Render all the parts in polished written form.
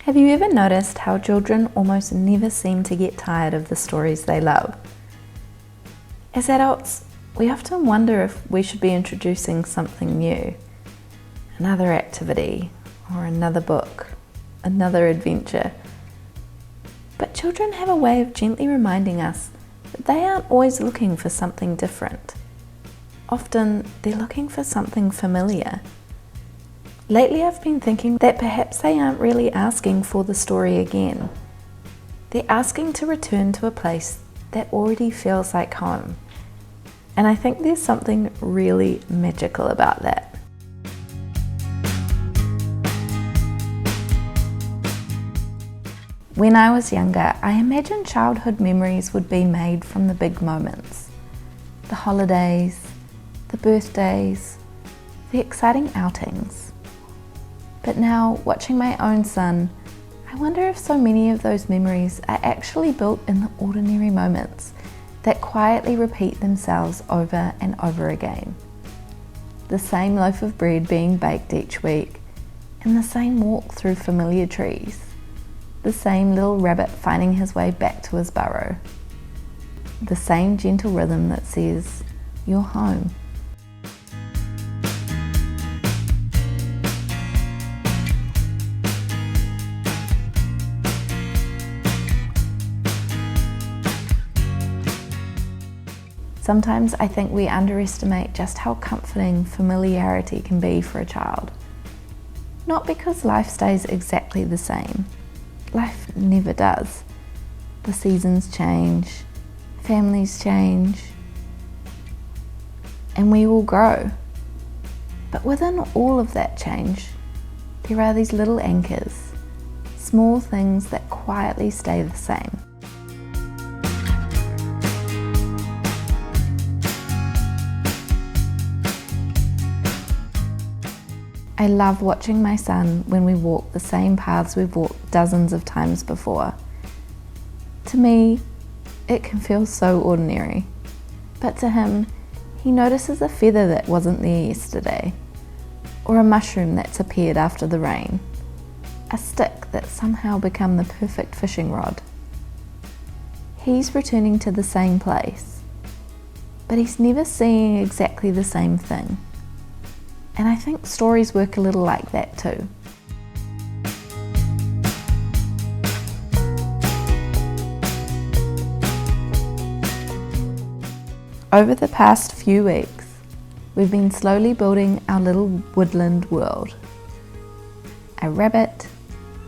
Have you ever noticed how children almost never seem to get tired of the stories they love? As adults, we often wonder if we should be introducing something new, another activity, or another book, another adventure. But children have a way of gently reminding us that they aren't always looking for something different. Often, they're looking for something familiar. Lately I've been thinking that perhaps they aren't really asking for the story again. They're asking to return to a place that already feels like home. And I think there's something really magical about that. When I was younger, I imagined childhood memories would be made from the big moments. The holidays, the birthdays, the exciting outings. But now, watching my own son, I wonder if so many of those memories are actually built in the ordinary moments that quietly repeat themselves over and over again. The same loaf of bread being baked each week, and the same walk through familiar trees. The same little rabbit finding his way back to his burrow. The same gentle rhythm that says, "You're home." Sometimes I think we underestimate just how comforting familiarity can be for a child. Not because life stays exactly the same. Life never does. The seasons change, families change, and we all grow. But within all of that change, there are these little anchors, small things that quietly stay the same. I love watching my son when we walk the same paths we've walked dozens of times before. To me, it can feel so ordinary, but to him, he notices a feather that wasn't there yesterday, or a mushroom that's appeared after the rain, a stick that's somehow become the perfect fishing rod. He's returning to the same place, but he's never seeing exactly the same thing. And I think stories work a little like that too. Over the past few weeks, we've been slowly building our little woodland world. A rabbit,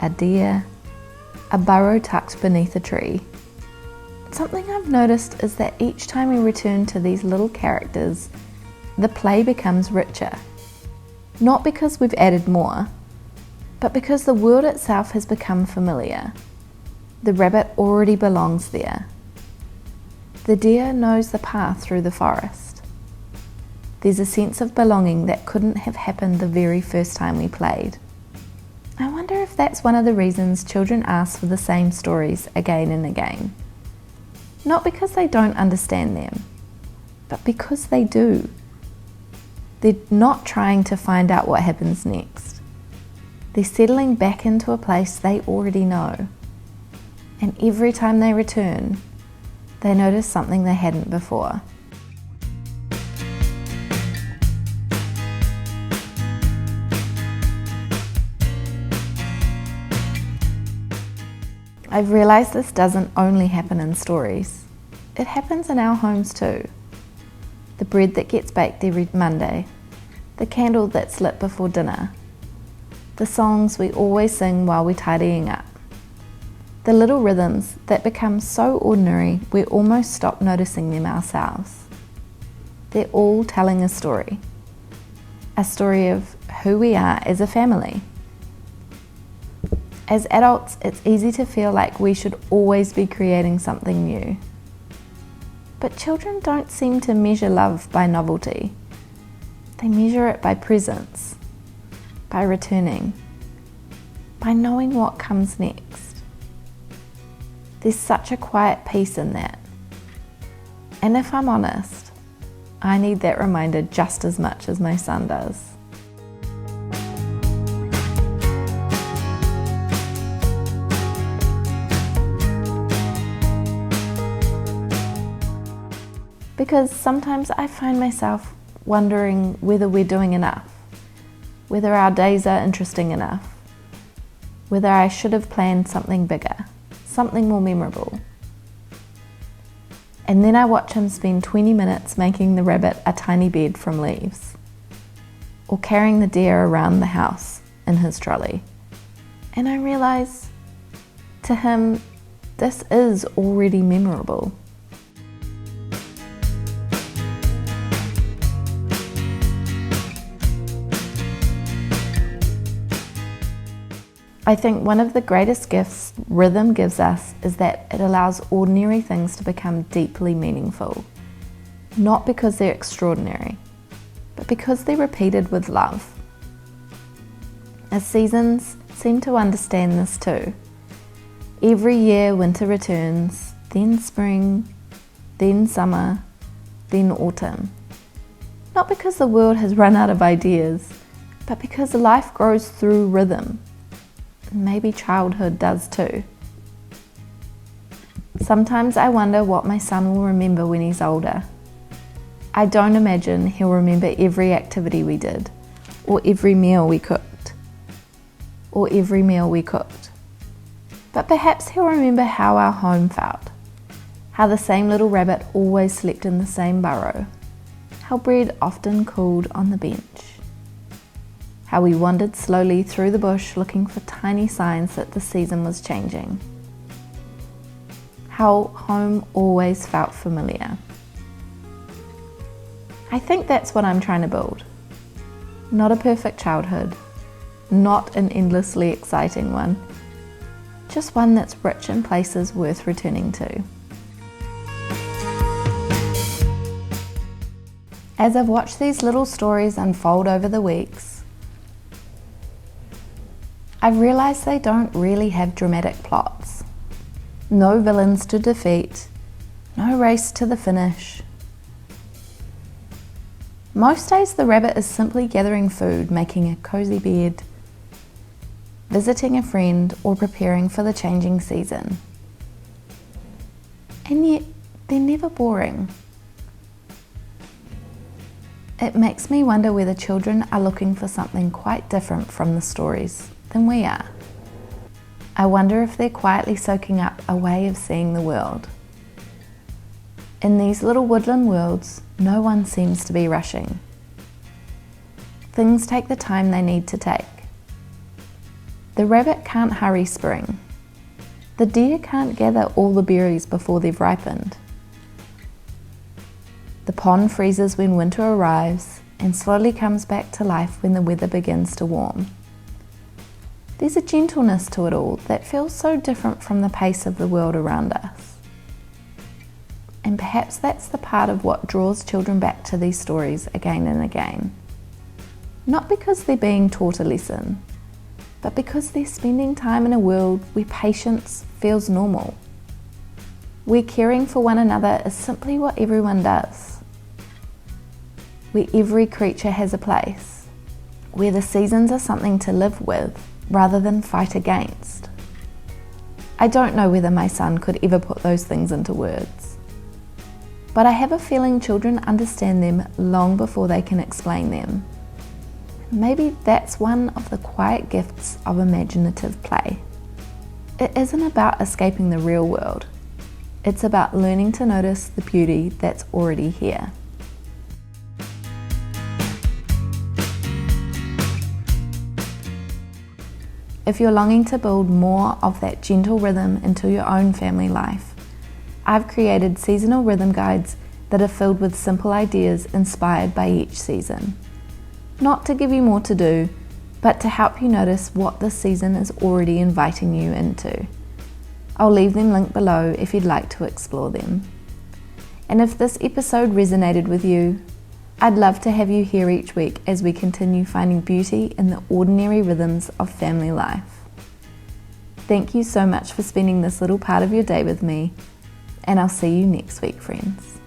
a deer, a burrow tucked beneath a tree. Something I've noticed is that each time we return to these little characters, the play becomes richer. Not because we've added more, but because the world itself has become familiar. The rabbit already belongs there. The deer knows the path through the forest. There's a sense of belonging that couldn't have happened the very first time we played. I wonder if that's one of the reasons children ask for the same stories again and again. Not because they don't understand them, but because they do. They're not trying to find out what happens next. They're settling back into a place they already know. And every time they return, they notice something they hadn't before. I've realised this doesn't only happen in stories. It happens in our homes too. The bread that gets baked every Monday, the candle that's lit before dinner, the songs we always sing while we're tidying up, the little rhythms that become so ordinary we almost stop noticing them ourselves. They're all telling a story of who we are as a family. As adults, it's easy to feel like we should always be creating something new. But children don't seem to measure love by novelty. They measure it by presence, by returning, by knowing what comes next. There's such a quiet peace in that. And if I'm honest, I need that reminder just as much as my son does. because sometimes I find myself wondering whether we're doing enough, whether our days are interesting enough, whether I should have planned something bigger, something more memorable. And then I watch him spend 20 minutes making the rabbit a tiny bed from leaves, or carrying the deer around the house in his trolley. And I realise, to him, this is already memorable. I think one of the greatest gifts rhythm gives us is that it allows ordinary things to become deeply meaningful. Not because they're extraordinary, but because they're repeated with love. Our seasons seem to understand this too. Every year winter returns, then spring, then summer, then autumn. Not because the world has run out of ideas, but because life grows through rhythm. Maybe childhood does too. Sometimes I wonder what my son will remember when he's older. I don't imagine he'll remember every activity we did, or every meal we cooked. But perhaps he'll remember how our home felt, how the same little rabbit always slept in the same burrow, how bread often cooled on the bench, how we wandered slowly through the bush looking for tiny signs that the season was changing, how home always felt familiar. I think that's what I'm trying to build. Not a perfect childhood, not an endlessly exciting one, just one that's rich in places worth returning to. As I've watched these little stories unfold over the weeks, I've realised they don't really have dramatic plots. No villains to defeat, no race to the finish. Most days the rabbit is simply gathering food, making a cosy bed, visiting a friend, or preparing for the changing season. And yet, they're never boring. It makes me wonder whether children are looking for something quite different from the stories than we are. I wonder if they're quietly soaking up a way of seeing the world. In these little woodland worlds, no one seems to be rushing. Things take the time they need to take. The rabbit can't hurry spring. The deer can't gather all the berries before they've ripened. The pond freezes when winter arrives and slowly comes back to life when the weather begins to warm. There's a gentleness to it all that feels so different from the pace of the world around us. And perhaps that's the part of what draws children back to these stories again and again. Not because they're being taught a lesson, but because they're spending time in a world where patience feels normal, where caring for one another is simply what everyone does, where every creature has a place, where the seasons are something to live with rather than fight against. I don't know whether my son could ever put those things into words, but I have a feeling children understand them long before they can explain them. Maybe that's one of the quiet gifts of imaginative play. It isn't about escaping the real world. It's about learning to notice the beauty that's already here. If you're longing to build more of that gentle rhythm into your own family life, I've created seasonal rhythm guides that are filled with simple ideas inspired by each season. Not to give you more to do, but to help you notice what this season is already inviting you into. I'll leave them linked below if you'd like to explore them. And if this episode resonated with you, I'd love to have you here each week as we continue finding beauty in the ordinary rhythms of family life. Thank you so much for spending this little part of your day with me, and I'll see you next week, friends.